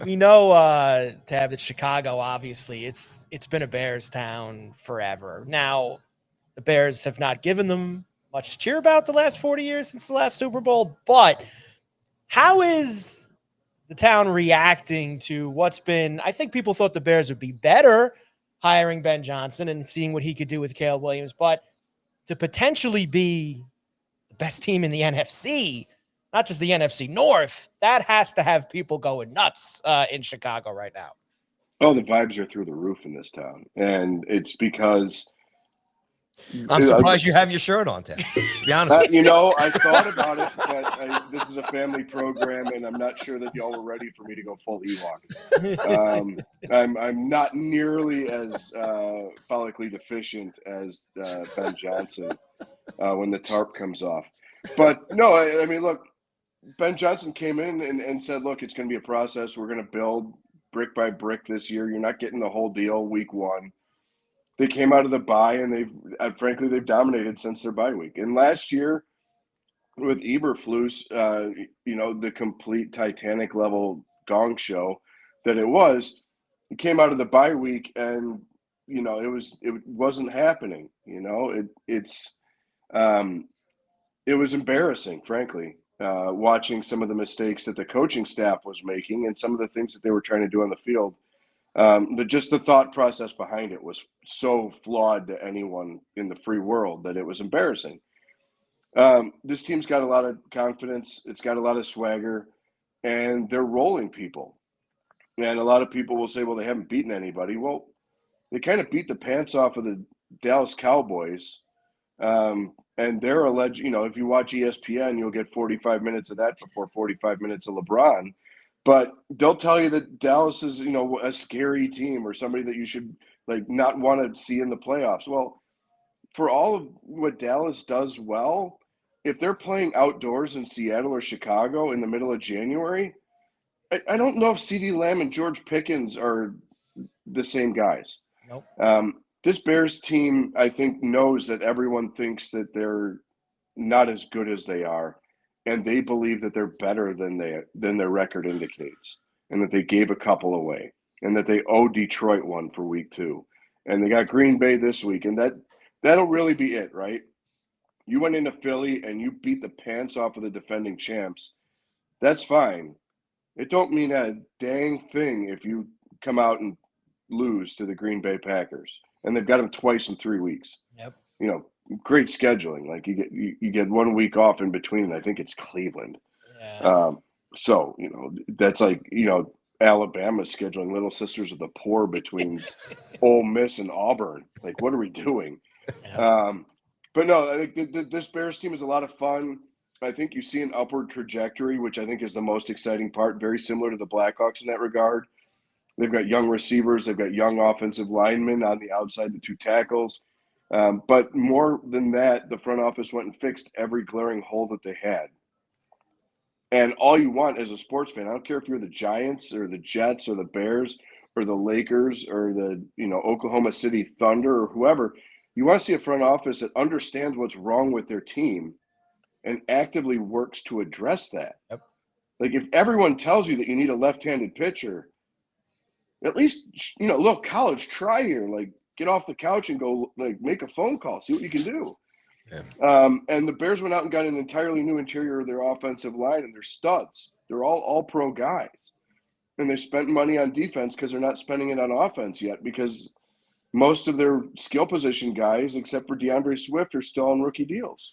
We know, Tab, that Chicago, obviously, it's been a Bears town forever. Now, the Bears have not given them much to cheer about the last 40 years since the last Super Bowl, but how is the town reacting to what's been? I think people thought the Bears would be better hiring Ben Johnson and seeing what he could do with Caleb Williams, but to potentially be the best team in the NFC, not just the NFC North, that has to have people going nuts in Chicago right now. Oh, the vibes are through the roof in this town, and it's because I'm surprised you have your shirt on, Ted. To be honest with you. I thought about it, but this is a family program, and I'm not sure that y'all were ready for me to go full Ewok. I'm not nearly as follically deficient as Ben Johnson when the tarp comes off. But no, I mean, look, Ben Johnson came in and said, look, it's going to be a process. We're going to build brick by brick this year. You're not getting the whole deal week one. They came out of the bye, and they've dominated since their bye week. And last year with Eberflus, the complete Titanic level gong show that it came out of the bye week, and it wasn't happening. It was embarrassing, frankly, watching some of the mistakes that the coaching staff was making and some of the things that they were trying to do on the field. Just the thought process behind it was so flawed to anyone in the free world that it was embarrassing. This team's got a lot of confidence. It's got a lot of swagger, and they're rolling people. And a lot of people will say, well, they haven't beaten anybody. Well, they kind of beat the pants off of the Dallas Cowboys. And they're alleged, if you watch ESPN, you'll get 45 minutes of that before 45 minutes of LeBron. But they'll tell you that Dallas is, a scary team or somebody that you should not want to see in the playoffs. Well, for all of what Dallas does well, if they're playing outdoors in Seattle or Chicago in the middle of January, I don't know if CeeDee Lamb and George Pickens are the same guys. Nope. This Bears team, I think, knows that everyone thinks that they're not as good as they are. And they believe that they're better than their record indicates, and that they gave a couple away, and that they owe Detroit one for week 2, and they got Green Bay this week, and that'll really be it, right? You went into Philly and you beat the pants off of the defending champs. That's fine. It don't mean a dang thing if you come out and lose to the Green Bay Packers, and they've got them twice in 3 weeks. Yep. Great scheduling. Like you get 1 week off in between. I think it's Cleveland. Yeah. So that's like Alabama scheduling Little Sisters of the Poor between Ole Miss and Auburn. Like, what are we doing? Yeah. But no, I think this Bears team is a lot of fun. I think you see an upward trajectory, which I think is the most exciting part. Very similar to the Blackhawks in that regard. They've got young receivers. They've got young offensive linemen on the outside, the 2 tackles. But more than that, the front office went and fixed every glaring hole that they had. And all you want as a sports fan, I don't care if you're the Giants or the Jets or the Bears or the Lakers or the Oklahoma City Thunder or whoever, you want to see a front office that understands what's wrong with their team and actively works to address that. Yep. Like, if everyone tells you that you need a left-handed pitcher, at least a little college try here. Like, get off the couch and go make a phone call, see what you can do. Yeah. And the Bears went out and got an entirely new interior of their offensive line, and they're studs. They're all pro guys. And they spent money on defense because they're not spending it on offense yet, because most of their skill position guys, except for DeAndre Swift, are still on rookie deals.